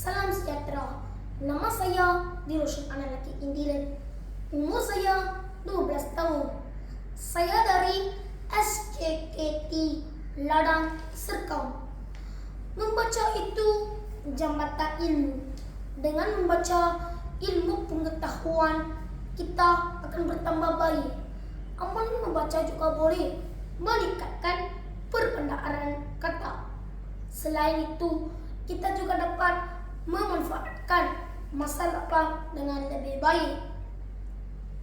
Salam sejahtera. Nama saya Diroshin Analaki Indiran. Umur saya 12 tahun. Saya dari SJKT Ladang Serkau. Membaca itu jambatan ilmu. Dengan membaca ilmu pengetahuan, kita akan bertambah baik. Amal membaca juga boleh meningkatkan perpendaan kata. Selain itu, kita juga dapat memanfaatkan masa lapang dengan lebih baik.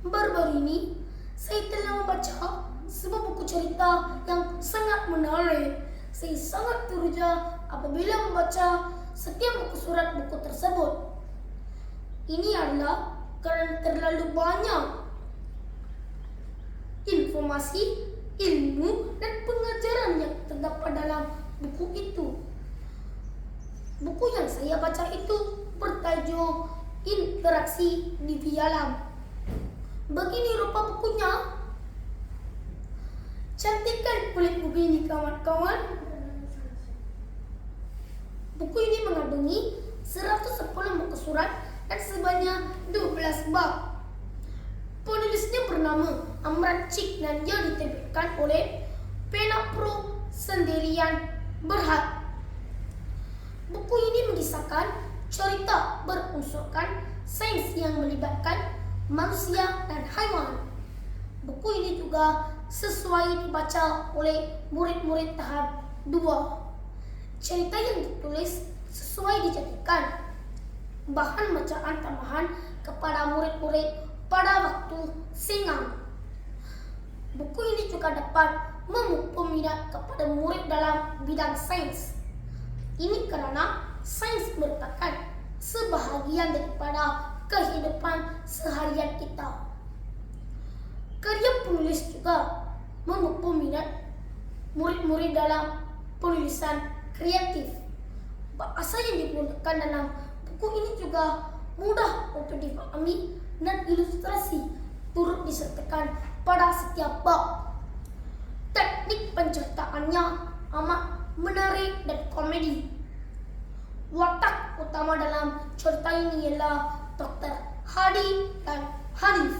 Baru-baru ini, saya telah membaca sebuah buku cerita yang sangat menarik. Saya sangat teruja apabila membaca setiap buku surat buku tersebut. Ini adalah kerana terlalu banyak informasi, ilmu, dan pengajaran yang terdapat dalam buku itu. Buku yang saya baca itu bertajuk Interaksi di Alam. Begini rupa bukunya. Cantik kan kulit buku ini, kawan-kawan? Buku ini mengandungi 110 buku surat dan sebanyak 12 bab. Penulisnya bernama Amran Cik dan ia diterbitkan oleh Pena Pro Sendirian Berhad. Buku ini mengisahkan cerita berunsurkan sains yang melibatkan manusia dan haiwan. Buku ini juga sesuai dibaca oleh murid-murid tahap 2. Cerita yang ditulis sesuai dijadikan bahan bacaan tambahan kepada murid-murid pada waktu senggang. Buku ini juga dapat memupuk minat kepada murid dalam bidang sains. Ini kerana sains merupakan sebahagian daripada kehidupan seharian kita. Karya penulis juga memupuk minat murid-murid dalam penulisan kreatif. Bahasa yang digunakan dalam buku ini juga mudah untuk dipahami dan ilustrasi turut disertakan pada setiap bab. Teknik penceritaannya amat menarik dan komedi. Watak utama dalam cerita ini ialah Dr. Hadi dan Hanif.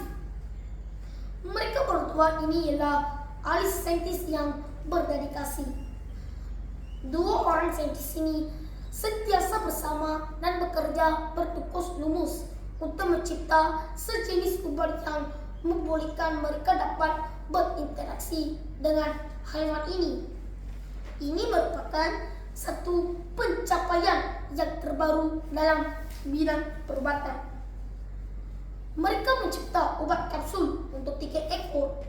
Mereka berdua ini ialah ahli saintis yang berdedikasi. Dua orang saintis ini sentiasa bersama dan bekerja bertukus lumus untuk mencipta sejenis ubat yang membolehkan mereka dapat berinteraksi dengan haiwan ini. Ini merupakan satu pencapaian yang terbaru dalam bidang perubatan. Mereka mencipta ubat kapsul untuk 3 ekor,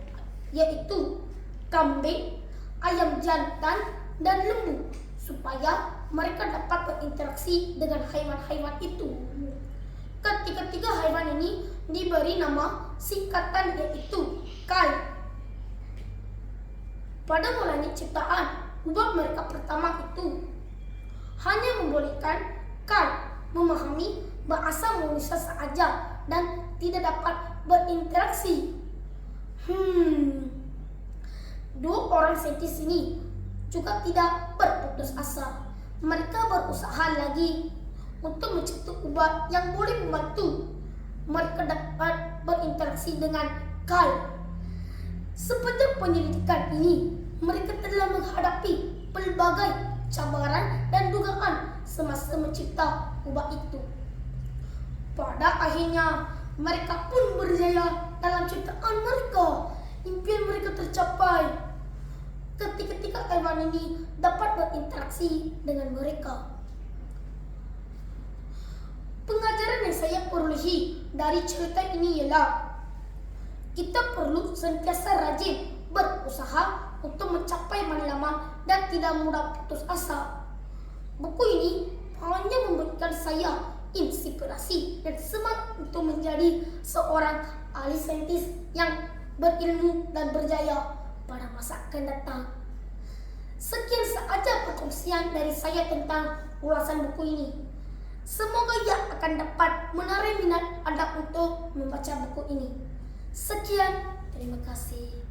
yaitu kambing, ayam jantan, dan lembu, supaya mereka dapat berinteraksi dengan haiwan-haiwan itu. Ketiga-tiga haiwan ini diberi nama singkatan yaitu KAL. Pada mulanya ciptaan ubat mereka pertama itu hanya membolehkan KAL memahami bahasa manusia sahaja dan tidak dapat berinteraksi. Dua orang saintis ini juga tidak berputus asa. Mereka berusaha lagi untuk mencipta ubat yang boleh membantu mereka dapat berinteraksi dengan KAL. Sepanjang penyelidikan ini, mereka telah menghadapi pelbagai cabaran dan dugaan semasa mencipta ubat itu. Pada akhirnya, mereka pun berjaya dalam ciptaan mereka. Impian mereka tercapai. Ketiga-tiga haiwan ini dapat berinteraksi dengan mereka. Pengajaran yang saya perolehi dari cerita ini ialah kita perlu sentiasa rajin berusaha untuk mencapai matlamat dan tidak mudah putus asa. Buku ini hanya memberikan saya inspirasi dan semangat untuk menjadi seorang ahli saintis yang berilmu dan berjaya pada masa akan datang. Sekian sahaja perkongsian dari saya tentang ulasan buku ini. Semoga ia akan dapat menarik minat Anda untuk membaca buku ini. Sekian, terima kasih.